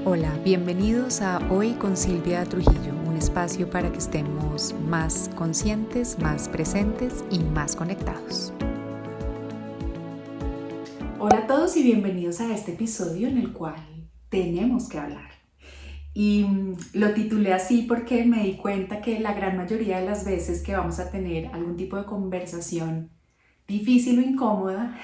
Hola, bienvenidos a Hoy con Silvia Trujillo, un espacio para que estemos más conscientes, más presentes y más conectados. Hola a todos y bienvenidos a este episodio en el cual tenemos que hablar. Y lo titulé así porque me di cuenta que la gran mayoría de las veces que vamos a tener algún tipo de conversación difícil o incómoda,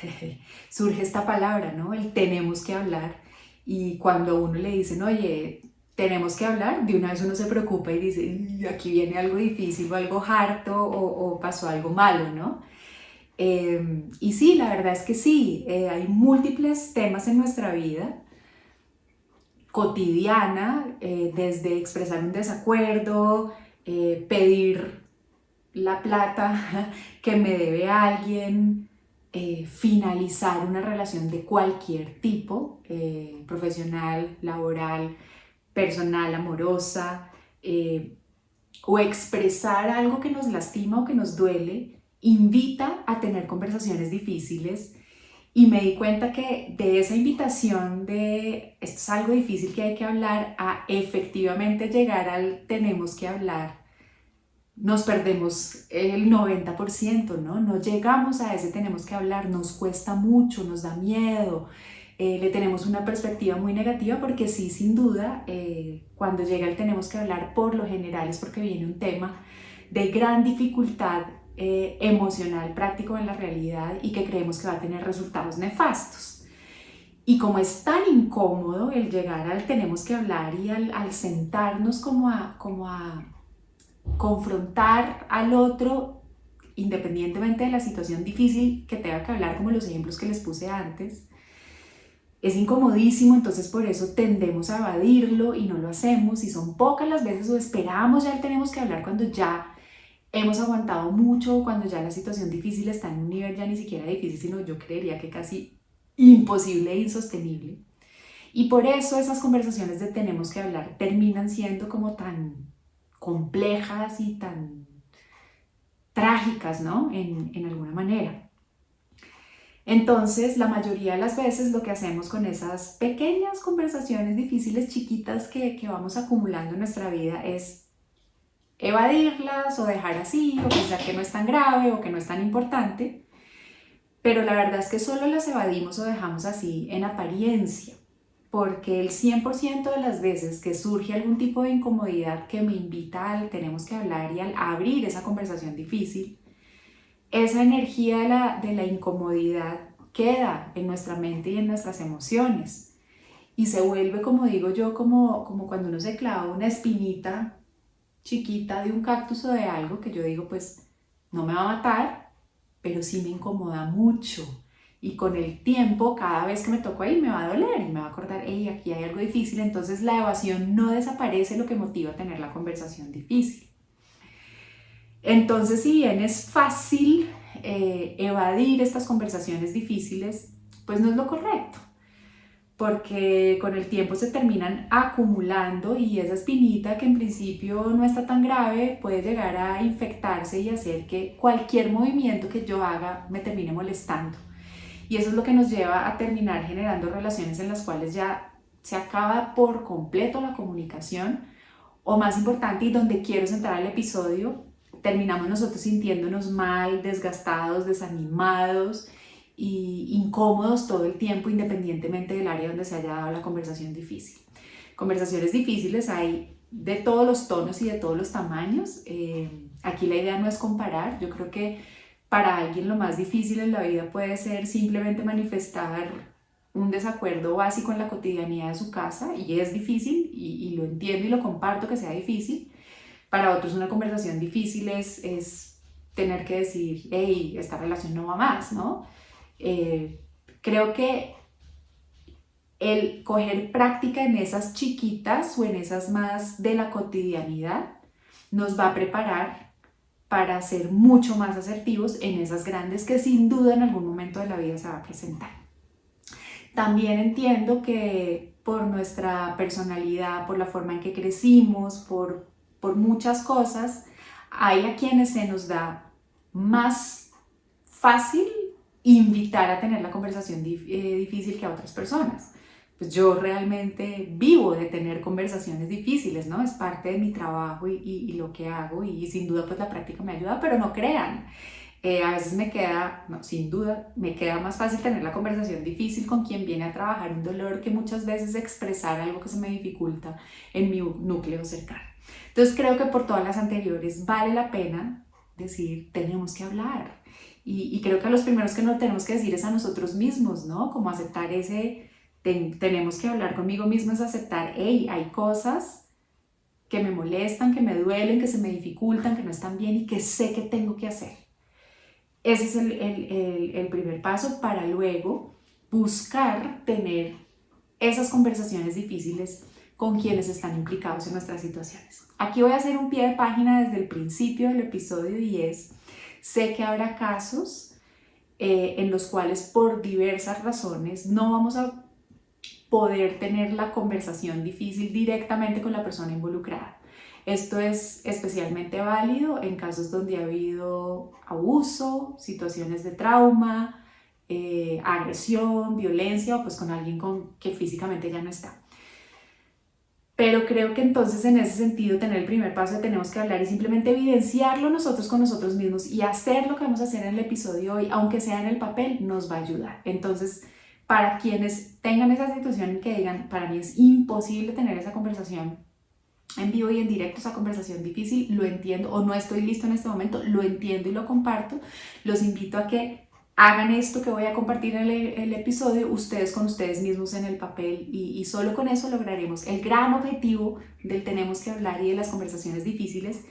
surge esta palabra, ¿no? El tenemos que hablar. Y cuando a uno le dicen, oye, tenemos que hablar, de una vez uno se preocupa y dice, aquí viene algo difícil o algo harto o pasó algo malo, ¿no? Y sí, la verdad es que sí, hay múltiples temas en nuestra vida cotidiana, desde expresar un desacuerdo, pedir la plata que me debe alguien, finalizar una relación de cualquier tipo, profesional, laboral, personal, amorosa, o expresar algo que nos lastima o que nos duele, invita a tener conversaciones difíciles. Y me di cuenta que de esa invitación de esto es algo difícil que hay que hablar a efectivamente llegar al tenemos que hablar, nos perdemos el 90%, ¿no? No llegamos a ese tenemos que hablar, nos cuesta mucho, nos da miedo, le tenemos una perspectiva muy negativa porque sí, sin duda, cuando llega el tenemos que hablar, por lo general es porque viene un tema de gran dificultad emocional, práctico en la realidad y que creemos que va a tener resultados nefastos. Y como es tan incómodo el llegar al tenemos que hablar y al sentarnos como a confrontar al otro, independientemente de la situación difícil que tenga que hablar, como los ejemplos que les puse antes, es incomodísimo, entonces por eso tendemos a evadirlo y no lo hacemos, y son pocas las veces o esperamos ya tenemos que hablar cuando ya hemos aguantado mucho, cuando ya la situación difícil está en un nivel ya ni siquiera difícil, sino yo creería que casi imposible e insostenible. Y por eso esas conversaciones de tenemos que hablar terminan siendo como tan complejas y tan trágicas, ¿no? En alguna manera. Entonces, la mayoría de las veces lo que hacemos con esas pequeñas conversaciones difíciles, chiquitas que vamos acumulando en nuestra vida es evadirlas o dejar así o pensar que no es tan grave o que no es tan importante, pero la verdad es que solo las evadimos o dejamos así en apariencia, porque el 100% de las veces que surge algún tipo de incomodidad que me invita al tenemos que hablar y al abrir esa conversación difícil, esa energía de la incomodidad queda en nuestra mente y en nuestras emociones y se vuelve, como digo yo, como cuando uno se clava una espinita chiquita de un cactus o de algo que yo digo, pues no me va a matar, pero sí me incomoda mucho. Y con el tiempo, cada vez que me toco ahí, me va a doler y me va a acordar, hey, aquí hay algo difícil. Entonces la evasión no desaparece, lo que motiva a tener la conversación difícil. Entonces, si bien es fácil evadir estas conversaciones difíciles, pues no es lo correcto, porque con el tiempo se terminan acumulando y esa espinita que en principio no está tan grave puede llegar a infectarse y hacer que cualquier movimiento que yo haga me termine molestando. Y eso es lo que nos lleva a terminar generando relaciones en las cuales ya se acaba por completo la comunicación, o más importante, y donde quiero centrar el episodio, terminamos nosotros sintiéndonos mal, desgastados, desanimados y incómodos todo el tiempo, independientemente del área donde se haya dado la conversación difícil. Conversaciones difíciles hay de todos los tonos y de todos los tamaños. Aquí la idea no es comparar. Yo creo que para alguien lo más difícil en la vida puede ser simplemente manifestar un desacuerdo básico en la cotidianidad de su casa, y es difícil y lo entiendo y lo comparto que sea difícil. Para otros una conversación difícil es tener que decir, hey, esta relación no va más, ¿no? Creo que el coger práctica en esas chiquitas o en esas más de la cotidianidad nos va a preparar para ser mucho más asertivos en esas grandes que sin duda en algún momento de la vida se va a presentar. También entiendo que por nuestra personalidad, por la forma en que crecimos, por muchas cosas, hay a quienes se nos da más fácil invitar a tener la conversación difícil que a otras personas. pues yo realmente vivo de tener conversaciones difíciles, ¿no? Es parte de mi trabajo y lo que hago y sin duda pues la práctica me ayuda, pero no crean. A veces me queda, no, sin duda, me queda más fácil tener la conversación difícil con quien viene a trabajar un dolor que muchas veces expresar algo que se me dificulta en mi núcleo cercano. Entonces creo que por todas las anteriores vale la pena decir, tenemos que hablar. Y creo que a los primeros que nos tenemos que decir es a nosotros mismos, ¿no? Como aceptar ese, tenemos que hablar conmigo mismo, es aceptar, hey, hay cosas que me molestan, que me duelen, que se me dificultan, que no están bien y que sé que tengo que hacer. Ese es el primer paso para luego buscar tener esas conversaciones difíciles con quienes están implicados en nuestras situaciones. Aquí voy a hacer un pie de página desde el principio del episodio y es, sé que habrá casos en los cuales por diversas razones no vamos a poder tener la conversación difícil directamente con la persona involucrada. Esto es especialmente válido en casos donde ha habido abuso, situaciones de trauma, agresión, violencia o pues con alguien que físicamente ya no está. Pero creo que entonces en ese sentido tener el primer paso de tenemos que hablar y simplemente evidenciarlo nosotros con nosotros mismos y hacer lo que vamos a hacer en el episodio hoy, aunque sea en el papel, nos va a ayudar. Entonces, para quienes tengan esa situación en que digan, para mí es imposible tener esa conversación en vivo y en directo, esa conversación difícil, lo entiendo, o no estoy listo en este momento, lo entiendo y lo comparto, los invito a que hagan esto que voy a compartir en el episodio, ustedes con ustedes mismos en el papel y solo con eso lograremos el gran objetivo del tenemos que hablar y de las conversaciones difíciles,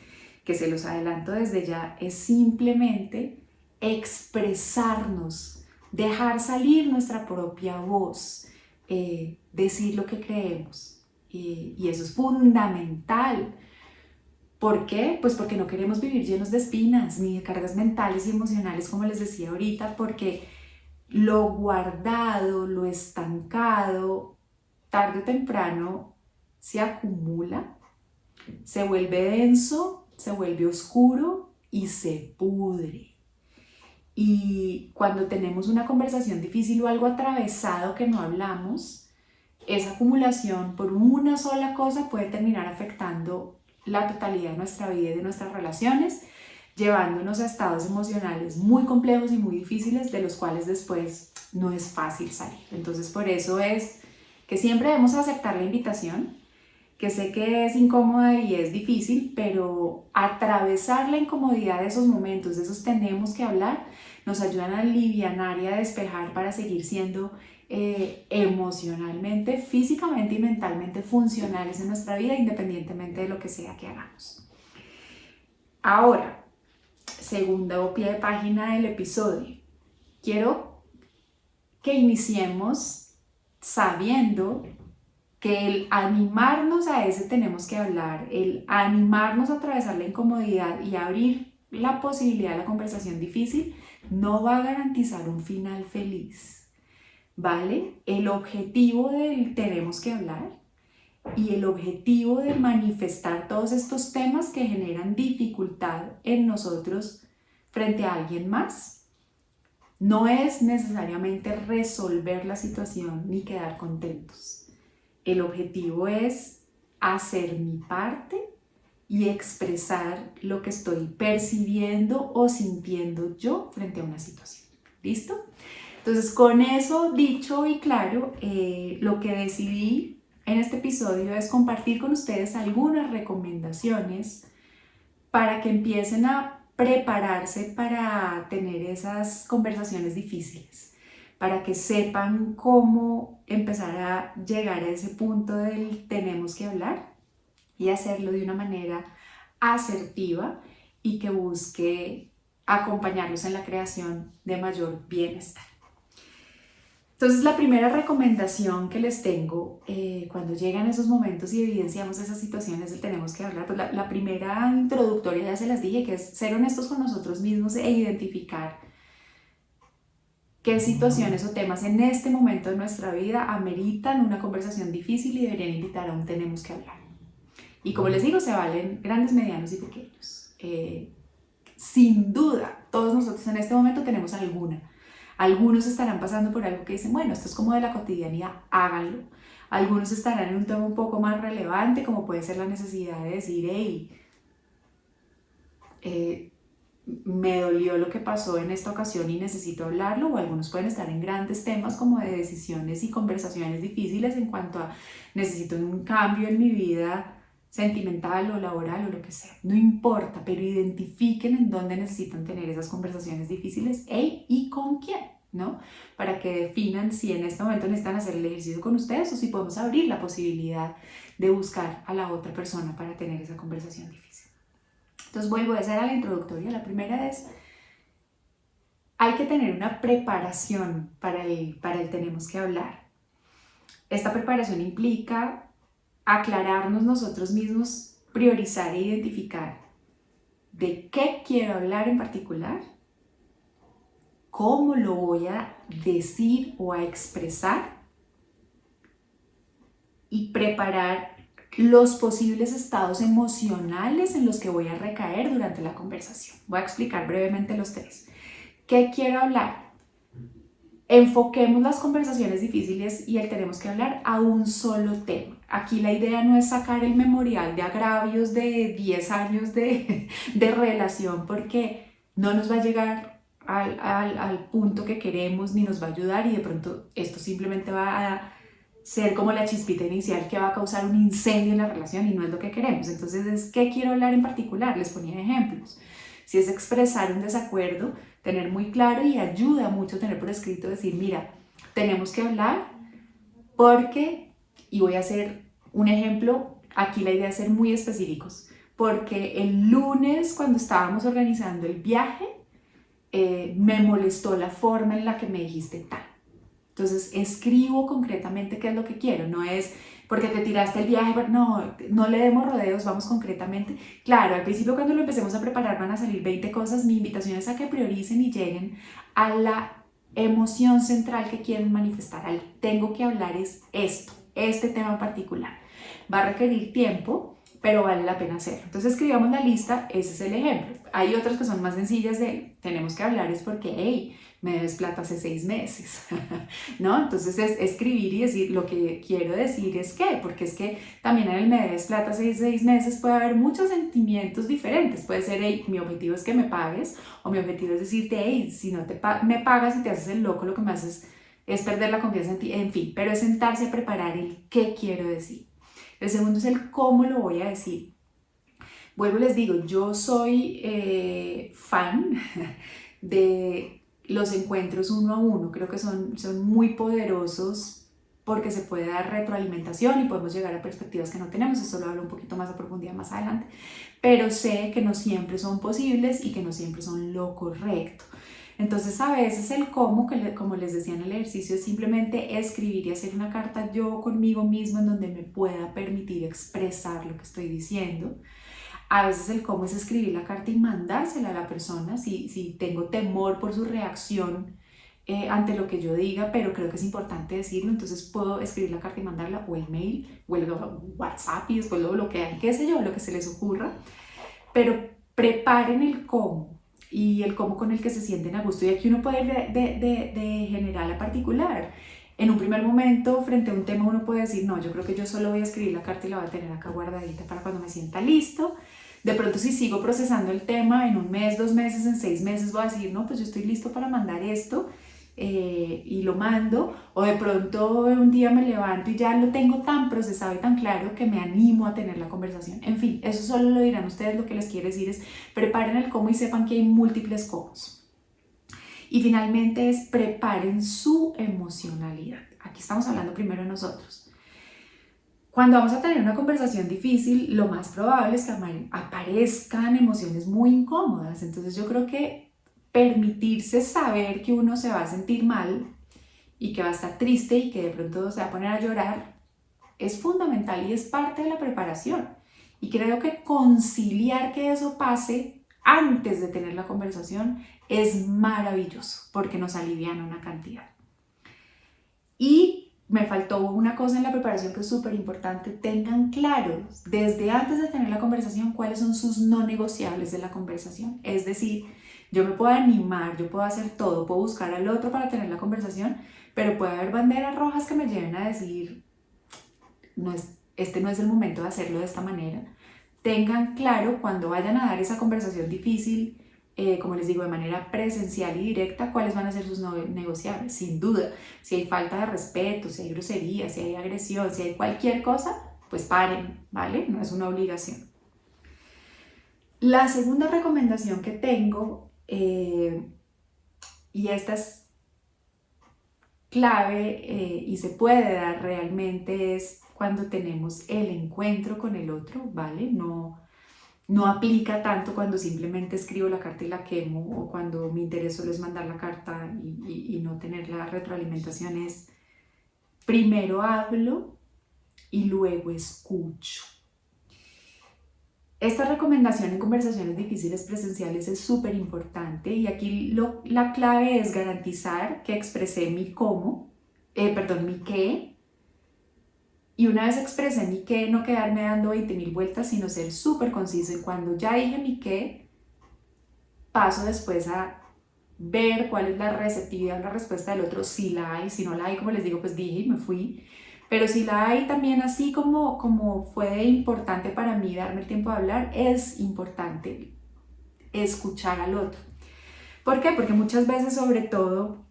que se los adelanto desde ya, es simplemente expresarnos, dejar salir nuestra propia voz, decir lo que creemos. Y eso es fundamental. ¿Por qué? Pues porque no queremos vivir llenos de espinas ni de cargas mentales y emocionales, como les decía ahorita, porque lo guardado, lo estancado, tarde o temprano se acumula, se vuelve denso, se vuelve oscuro y se pudre. Y cuando tenemos una conversación difícil o algo atravesado que no hablamos, esa acumulación por una sola cosa puede terminar afectando la totalidad de nuestra vida y de nuestras relaciones, llevándonos a estados emocionales muy complejos y muy difíciles, de los cuales después no es fácil salir. Entonces, por eso es que siempre debemos aceptar la invitación, que sé que es incómoda y es difícil, pero atravesar la incomodidad de esos momentos, de esos tenemos que hablar, nos ayudan a alivianar y a despejar para seguir siendo emocionalmente, físicamente y mentalmente funcionales en nuestra vida, independientemente de lo que sea que hagamos. Ahora, segundo pie de página del episodio. Quiero que iniciemos sabiendo que el animarnos a ese tenemos que hablar, el animarnos a atravesar la incomodidad y abrir la posibilidad de la conversación difícil, no va a garantizar un final feliz. ¿Vale? El objetivo del tenemos que hablar y el objetivo de manifestar todos estos temas que generan dificultad en nosotros frente a alguien más no es necesariamente resolver la situación ni quedar contentos. El objetivo es hacer mi parte y expresar lo que estoy percibiendo o sintiendo yo frente a una situación. ¿Listo? Entonces, con eso dicho y claro, lo que decidí en este episodio es compartir con ustedes algunas recomendaciones para que empiecen a prepararse para tener esas conversaciones difíciles, para que sepan cómo empezar a llegar a ese punto del tenemos que hablar y hacerlo de una manera asertiva y que busque acompañarlos en la creación de mayor bienestar. Entonces, la primera recomendación que les tengo cuando llegan esos momentos y evidenciamos esas situaciones del tenemos que hablar, pues la primera introductoria ya se las dije, que es ser honestos con nosotros mismos e identificar qué situaciones o temas en este momento de nuestra vida ameritan una conversación difícil y deberían invitar a un tenemos que hablar. Y como les digo, se valen grandes, medianos y pequeños. Sin duda, todos nosotros en este momento tenemos alguna. Algunos estarán pasando por algo que dicen, bueno, esto es como de la cotidianidad, háganlo. Algunos estarán en un tema un poco más relevante, como puede ser la necesidad de decir, hey, me dolió lo que pasó en esta ocasión y necesito hablarlo, o algunos pueden estar en grandes temas como de decisiones y conversaciones difíciles en cuanto a necesito un cambio en mi vida sentimental o laboral o lo que sea. No importa, pero identifiquen en dónde necesitan tener esas conversaciones difíciles y con quién, ¿no? Para que definan si en este momento necesitan hacer el ejercicio con ustedes o si podemos abrir la posibilidad de buscar a la otra persona para tener esa conversación difícil. Entonces vuelvo, esa era la introductoria. La primera es, hay que tener una preparación para el tenemos que hablar. Esta preparación implica aclararnos nosotros mismos, priorizar e identificar de qué quiero hablar en particular, cómo lo voy a decir o a expresar y preparar los posibles estados emocionales en los que voy a recaer durante la conversación. Voy a explicar brevemente los tres. ¿Qué quiero hablar? Enfoquemos las conversaciones difíciles y el tenemos que hablar a un solo tema. Aquí la idea no es sacar el memorial de agravios de 10 años de relación, porque no nos va a llegar al punto que queremos ni nos va a ayudar, y de pronto esto simplemente va a ser como la chispita inicial que va a causar un incendio en la relación y no es lo que queremos. Entonces, ¿qué quiero hablar en particular? Les ponía ejemplos. Si es expresar un desacuerdo, tener muy claro, y ayuda mucho tener por escrito, decir, mira, tenemos que hablar porque, y voy a hacer un ejemplo, aquí la idea es ser muy específicos, porque el lunes cuando estábamos organizando el viaje, me molestó la forma en la que me dijiste tal. Entonces escribo concretamente qué es lo que quiero, no es porque te tiraste el viaje, no le demos rodeos, vamos concretamente. Claro, al principio cuando lo empecemos a preparar van a salir 20 cosas, mi invitación es a que prioricen y lleguen a la emoción central que quieren manifestar. Al tengo que hablar es esto, este tema en particular. Va a requerir tiempo, pero vale la pena hacerlo. Entonces escribamos la lista, ese es el ejemplo. Hay otras que son más sencillas de tenemos que hablar es porque, hey, me debes plata hace 6 meses, ¿no? Entonces es escribir y decir lo que quiero decir es qué, porque es que también en el me debes plata hace 6 meses puede haber muchos sentimientos diferentes. Puede ser, hey, mi objetivo es que me pagues, o mi objetivo es decirte, hey, si no me pagas y te haces el loco, lo que me haces es perder la confianza en ti, en fin, pero es sentarse a preparar el qué quiero decir. El segundo es el cómo lo voy a decir. Vuelvo y les digo, yo soy fan de los encuentros uno a uno. Creo que son muy poderosos porque se puede dar retroalimentación y podemos llegar a perspectivas que no tenemos. Eso lo hablo un poquito más a profundidad más adelante, pero sé que no siempre son posibles y que no siempre son lo correcto. Entonces a veces el cómo, como les decía en el ejercicio, es simplemente escribir y hacer una carta yo conmigo mismo en donde me pueda permitir expresar lo que estoy diciendo. A veces el cómo es escribir la carta y mandársela a la persona si tengo temor por su reacción ante lo que yo diga, pero creo que es importante decirlo. Entonces puedo escribir la carta y mandarla, o el mail, o el WhatsApp, y después lo bloquean, qué sé yo, lo que se les ocurra. Pero preparen el cómo y el cómo con el que se sienten a gusto. Y aquí uno puede ir de general a particular. En un primer momento, frente a un tema, uno puede decir, no, yo creo que yo solo voy a escribir la carta y la voy a tener acá guardadita para cuando me sienta listo. De pronto, si sigo procesando el tema en 1 mes, 2 meses, en 6 meses, voy a decir, no, pues yo estoy listo para mandar esto y lo mando. O de pronto un día me levanto y ya lo tengo tan procesado y tan claro que me animo a tener la conversación. En fin, eso solo lo dirán ustedes. Lo que les quiero decir es preparen el cómo y sepan que hay múltiples cómo. Y finalmente es preparen su emocionalidad. Aquí estamos hablando primero de nosotros. Cuando vamos a tener una conversación difícil, lo más probable es que aparezcan emociones muy incómodas. Entonces yo creo que permitirse saber que uno se va a sentir mal y que va a estar triste y que de pronto se va a poner a llorar es fundamental y es parte de la preparación. Y creo que conciliar que eso pase antes de tener la conversación es maravilloso porque nos aliviana una cantidad. Y me faltó una cosa en la preparación que es súper importante. Tengan claros desde antes de tener la conversación cuáles son sus no negociables de la conversación. Es decir, yo me puedo animar, yo puedo hacer todo, puedo buscar al otro para tener la conversación, pero puede haber banderas rojas que me lleven a decir, este no es el momento de hacerlo de esta manera. Tengan claro cuando vayan a dar esa conversación difícil, como les digo, de manera presencial y directa, cuáles van a ser sus negociables. Sin duda, si hay falta de respeto, si hay grosería, si hay agresión, si hay cualquier cosa, pues paren, ¿vale? No es una obligación. La segunda recomendación que tengo, y esta es clave y se puede dar realmente, es cuando tenemos el encuentro con el otro, ¿vale? No aplica tanto cuando simplemente escribo la carta y la quemo, o cuando mi interés solo es mandar la carta y no tener la retroalimentación. Es primero hablo y luego escucho. Esta recomendación en conversaciones difíciles presenciales es súper importante, y aquí la clave es garantizar que expresé mi qué. Y una vez expresé mi qué, no quedarme dando 20.000 vueltas, sino ser súper conciso. Y cuando ya dije mi qué, paso después a ver cuál es la receptividad o la respuesta del otro, si la hay. Si no la hay, como les digo, pues dije y me fui. Pero si la hay, también, así como fue importante para mí darme el tiempo de hablar, es importante escuchar al otro. ¿Por qué? Porque muchas veces, sobre todo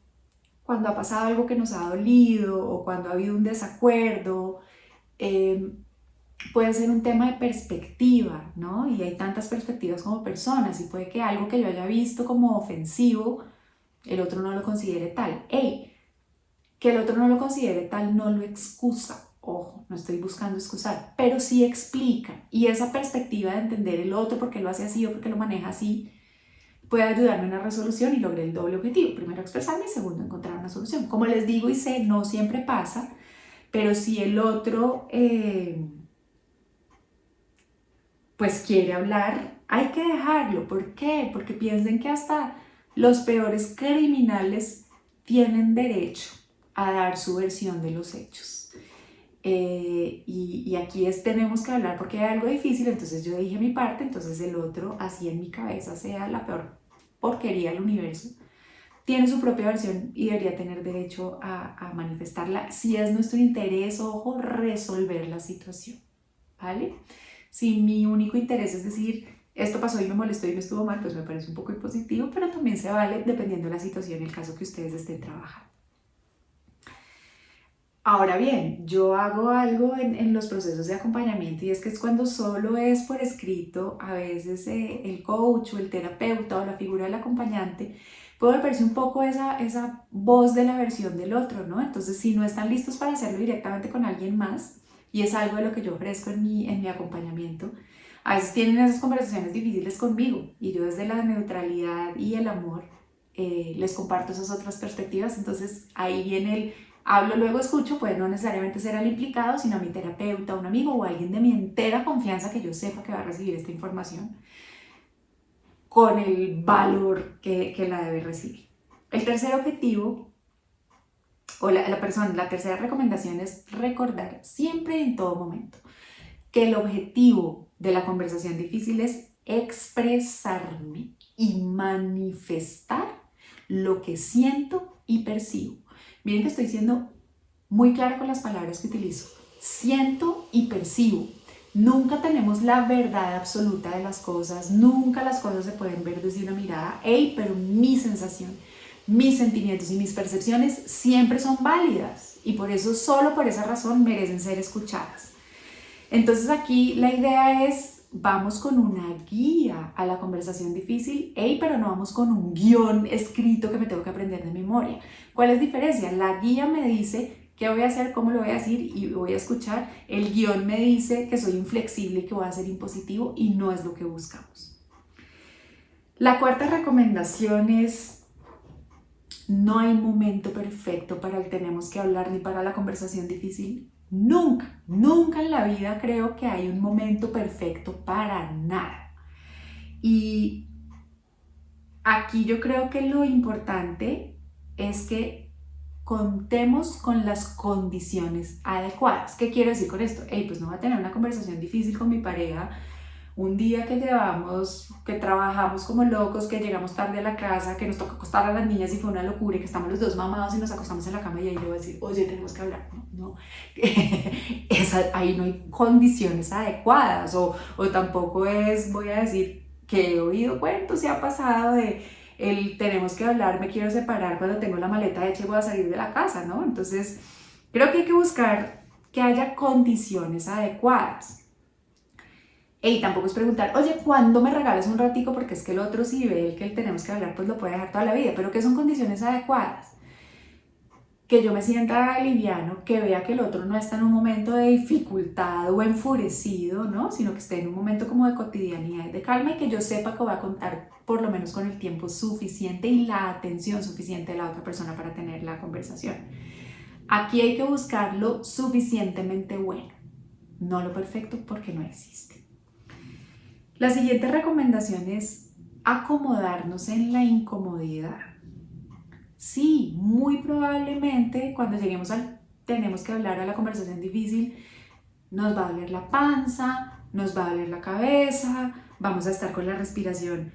cuando ha pasado algo que nos ha dolido o cuando ha habido un desacuerdo, puede ser un tema de perspectiva, ¿no? Y hay tantas perspectivas como personas, y puede que algo que yo haya visto como ofensivo, el otro no lo considere tal. Que el otro no lo considere tal no lo excusa. Ojo, no estoy buscando excusar, pero sí explica. Y esa perspectiva de entender el otro, por qué lo hace así o por qué lo maneja así, puede ayudarme a una resolución y logré el doble objetivo. Primero, expresarme, y segundo, encontrar una solución. Como les digo y sé, no siempre pasa, pero si el otro pues quiere hablar, hay que dejarlo. ¿Por qué? Porque piensen que hasta los peores criminales tienen derecho a dar su versión de los hechos. Y aquí tenemos que hablar porque hay algo difícil. Entonces yo dije mi parte, entonces el otro, así en mi cabeza sea la peor porquería del universo, tiene su propia versión y debería tener derecho a manifestarla, si es nuestro interés, ojo, resolver la situación, ¿vale? Si mi único interés es decir, esto pasó y me molestó y me estuvo mal, pues me parece un poco impositivo, pero también se vale dependiendo de la situación y el caso que ustedes estén trabajando. Ahora bien, yo hago algo en los procesos de acompañamiento, y es que es cuando solo es por escrito. A veces el coach o el terapeuta o la figura del acompañante puede volverse un poco esa voz de la versión del otro, ¿no? Entonces, si no están listos para hacerlo directamente con alguien más, y es algo de lo que yo ofrezco en mi acompañamiento, a veces tienen esas conversaciones difíciles conmigo, y yo desde la neutralidad y el amor les comparto esas otras perspectivas. Entonces ahí viene el hablo, luego escucho. Puede no necesariamente ser al implicado, sino a mi terapeuta, un amigo o alguien de mi entera confianza que yo sepa que va a recibir esta información con el valor que la debe recibir. El tercer objetivo, o la tercera recomendación, es recordar siempre y en todo momento que el objetivo de la conversación difícil es expresarme y manifestar lo que siento y percibo. Miren que estoy siendo muy clara con las palabras que utilizo. Siento y percibo. Nunca tenemos la verdad absoluta de las cosas, nunca las cosas se pueden ver desde una mirada. Pero mi sensación, mis sentimientos y mis percepciones siempre son válidas, y por eso, solo por esa razón, merecen ser escuchadas. Entonces aquí la idea es, vamos con una guía a la conversación difícil, pero no vamos con un guión escrito que me tengo que aprender de memoria. ¿Cuál es la diferencia? La guía me dice qué voy a hacer, cómo lo voy a decir y voy a escuchar. El guión me dice que soy inflexible y que voy a ser impositivo, y no es lo que buscamos. La cuarta recomendación es: no hay momento perfecto para el tenemos que hablar ni para la conversación difícil. Nunca, nunca en la vida creo que hay un momento perfecto para nada. Y aquí yo creo que lo importante es que contemos con las condiciones adecuadas. ¿Qué quiero decir con esto? Pues no voy a tener una conversación difícil con mi pareja un día que trabajamos como locos, que llegamos tarde a la casa, que nos toca acostar a las niñas y fue una locura y que estamos los dos mamados y nos acostamos en la cama y ahí le voy a decir, oye, tenemos que hablar. No, ahí no hay condiciones adecuadas o tampoco voy a decir que he oído cuentos y ha pasado de tenemos que hablar, me quiero separar cuando tengo la maleta hecha y voy a salir de la casa, ¿no? Entonces, creo que hay que buscar que haya condiciones adecuadas. Y tampoco es preguntar, oye, ¿cuándo me regalas un ratico? Porque es que el otro, si ve el que tenemos que hablar, pues lo puede dejar toda la vida. Pero ¿qué son condiciones adecuadas? Que yo me sienta liviano, que vea que el otro no está en un momento de dificultad o enfurecido, ¿no? Sino que esté en un momento como de cotidianidad y de calma y que yo sepa que voy a contar por lo menos con el tiempo suficiente y la atención suficiente de la otra persona para tener la conversación. Aquí hay que buscar lo suficientemente bueno, no lo perfecto porque no existe. La siguiente recomendación es acomodarnos en la incomodidad. Sí, muy probablemente cuando lleguemos tenemos que hablar a la conversación difícil, nos va a doler la panza, nos va a doler la cabeza, vamos a estar con la respiración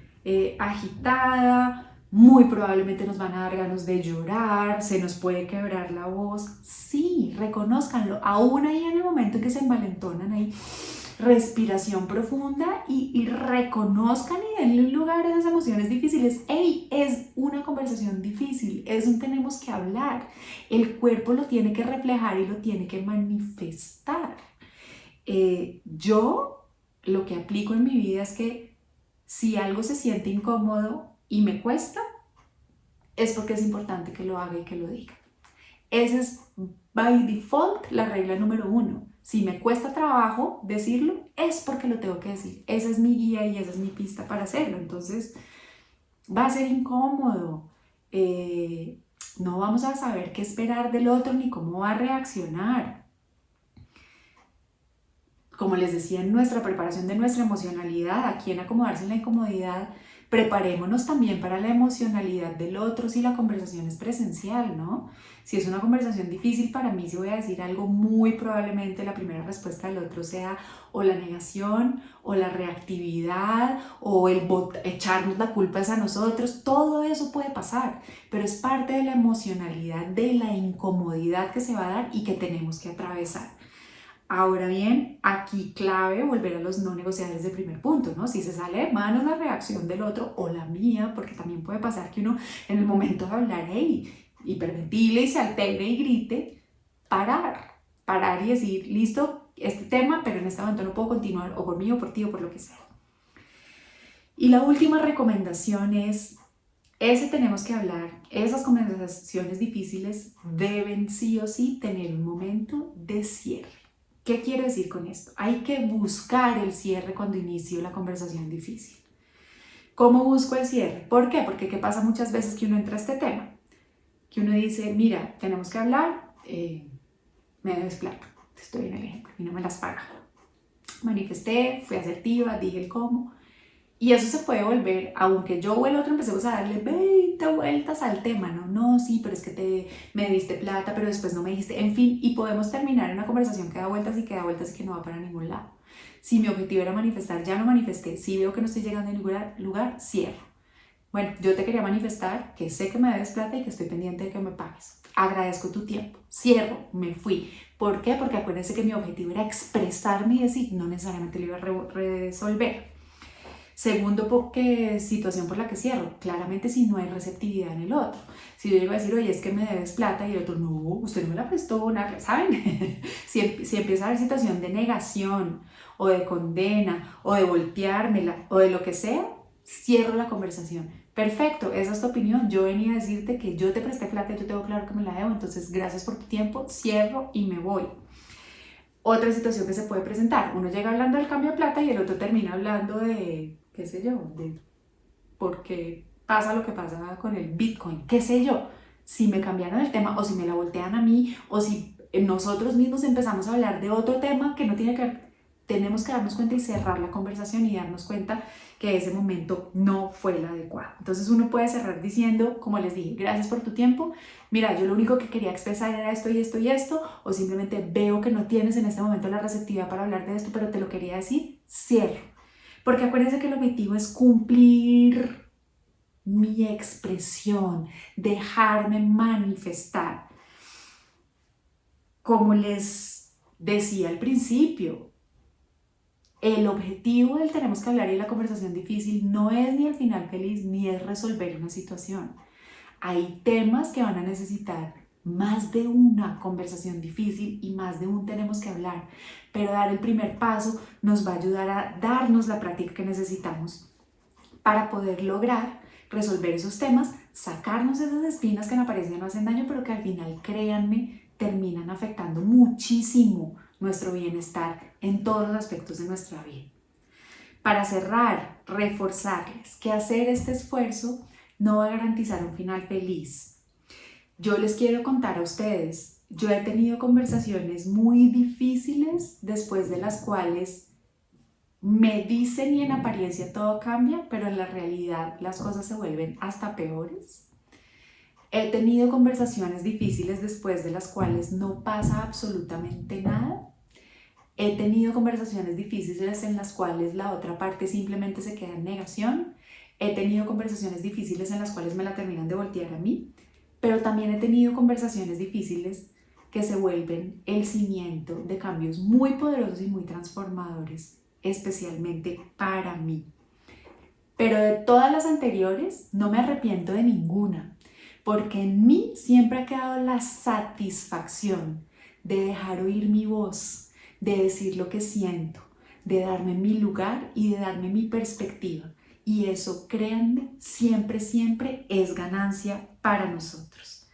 agitada, muy probablemente nos van a dar ganas de llorar, se nos puede quebrar la voz. Sí, reconózcanlo, aún ahí en el momento en que se envalentonan ahí, respiración profunda y reconozcan y denle lugar a esas emociones difíciles. Es una conversación difícil, tenemos que hablar. El cuerpo lo tiene que reflejar y lo tiene que manifestar. Yo lo que aplico en mi vida es que si algo se siente incómodo y me cuesta, es porque es importante que lo haga y que lo diga. Esa es, by default, la regla número 1. Si me cuesta trabajo decirlo, es porque lo tengo que decir. Esa es mi guía y esa es mi pista para hacerlo. Entonces, va a ser incómodo. No vamos a saber qué esperar del otro ni cómo va a reaccionar. Como les decía, en nuestra preparación de nuestra emocionalidad, aquí en acomodarse en la incomodidad, preparémonos también para la emocionalidad del otro si la conversación es presencial, ¿no? Si es una conversación difícil para mí, si voy a decir algo, muy probablemente la primera respuesta del otro sea o la negación, o la reactividad, o echarnos la culpa a nosotros. Todo eso puede pasar, pero es parte de la emocionalidad, de la incomodidad que se va a dar y que tenemos que atravesar. Ahora bien, aquí clave volver a los no negociables del primer punto, ¿no? Si se sale de manos la reacción del otro o la mía, porque también puede pasar que uno en el momento de hablar, hiperventile y se altere y grite, parar y decir, listo, este tema, pero en este momento no puedo continuar, o por mí o por ti o por lo que sea. Y la última recomendación es, tenemos que hablar, esas conversaciones difíciles deben sí o sí tener un momento de cierre. ¿Qué quiero decir con esto? Hay que buscar el cierre cuando inicio la conversación difícil. ¿Cómo busco el cierre? ¿Por qué? Porque ¿qué pasa muchas veces que uno entra a este tema? Que uno dice, mira, tenemos que hablar, me debes plata, estoy en el ejemplo, y no me las paga. Manifesté, fui asertiva, dije el cómo. Y eso se puede volver, aunque yo o el otro empecemos a darle 20 vueltas al tema, no, sí, pero es que me diste plata, pero después no me dijiste, en fin, y podemos terminar en una conversación que da vueltas y que no va para ningún lado. Si mi objetivo era manifestar, ya no manifesté, si veo que no estoy llegando a ningún lugar, cierro. Bueno, yo te quería manifestar que sé que me debes plata y que estoy pendiente de que me pagues. Agradezco tu tiempo, cierro, me fui. ¿Por qué? Porque acuérdense que mi objetivo era expresarme y decir, no necesariamente lo iba a resolver. Segundo, situación por la que cierro. Claramente si no hay receptividad en el otro. Si yo llego a decir, oye, es que me debes plata y el otro, no, usted no me la prestó, nada, ¿saben? si empieza a haber situación de negación o de condena o de volteármela o de lo que sea, cierro la conversación. Perfecto, esa es tu opinión. Yo venía a decirte que yo te presté plata y yo tengo claro que me la debo, entonces gracias por tu tiempo, cierro y me voy. Otra situación que se puede presentar, uno llega hablando del cambio de plata y el otro termina hablando de, qué sé yo, de por qué pasa lo que pasa con el Bitcoin, qué sé yo, si me cambiaron el tema o si me la voltean a mí o si nosotros mismos empezamos a hablar de otro tema que no tiene que ver, tenemos que darnos cuenta y cerrar la conversación y darnos cuenta que ese momento no fue el adecuado. Entonces uno puede cerrar diciendo, como les dije, gracias por tu tiempo, mira, yo lo único que quería expresar era esto y esto y esto, o simplemente veo que no tienes en este momento la receptividad para hablar de esto, pero te lo quería decir, cierro. Porque acuérdense que el objetivo es cumplir mi expresión, dejarme manifestar. Como les decía al principio, el objetivo del tenemos que hablar y la conversación difícil no es ni el final feliz ni es resolver una situación. Hay temas que van a necesitar más de una conversación difícil y más de un tenemos que hablar, pero dar el primer paso nos va a ayudar a darnos la práctica que necesitamos para poder lograr resolver esos temas, sacarnos esas espinas que en apariencia no hacen daño, pero que al final, créanme, terminan afectando muchísimo nuestro bienestar en todos los aspectos de nuestra vida. Para cerrar, reforzarles que hacer este esfuerzo no va a garantizar un final feliz. Yo les quiero contar a ustedes, yo he tenido conversaciones muy difíciles después de las cuales me dicen y en apariencia todo cambia, pero en la realidad las cosas se vuelven hasta peores. He tenido conversaciones difíciles después de las cuales no pasa absolutamente nada. He tenido conversaciones difíciles en las cuales la otra parte simplemente se queda en negación. He tenido conversaciones difíciles en las cuales me la terminan de voltear a mí. Pero también he tenido conversaciones difíciles que se vuelven el cimiento de cambios muy poderosos y muy transformadores, especialmente para mí. Pero de todas las anteriores no me arrepiento de ninguna, porque en mí siempre ha quedado la satisfacción de dejar oír mi voz, de decir lo que siento, de darme mi lugar y de darme mi perspectiva. Y eso, créanme, siempre, siempre es ganancia para nosotros.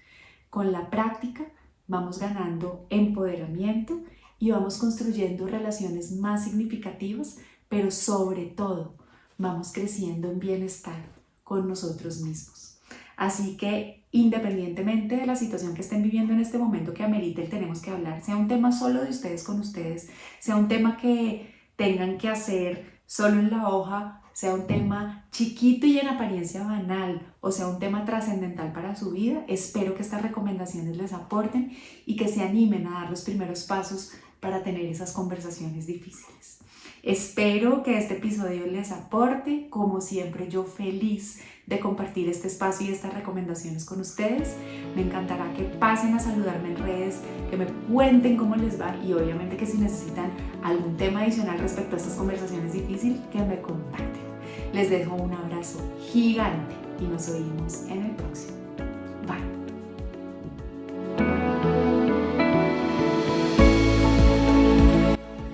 Con la práctica vamos ganando empoderamiento y vamos construyendo relaciones más significativas, pero sobre todo vamos creciendo en bienestar con nosotros mismos. Así que independientemente de la situación que estén viviendo en este momento que amerite el tenemos que hablar, sea un tema solo de ustedes con ustedes, sea un tema que tengan que hacer solo en la hoja, sea un tema chiquito y en apariencia banal o sea un tema trascendental para su vida, espero que estas recomendaciones les aporten y que se animen a dar los primeros pasos para tener esas conversaciones difíciles. Espero que este episodio les aporte, como siempre yo feliz de compartir este espacio y estas recomendaciones con ustedes. Me encantará que pasen a saludarme en redes, que me cuenten cómo les va y obviamente que si necesitan algún tema adicional respecto a estas conversaciones difíciles, que me contacten. Les dejo un abrazo gigante y nos oímos en el próximo.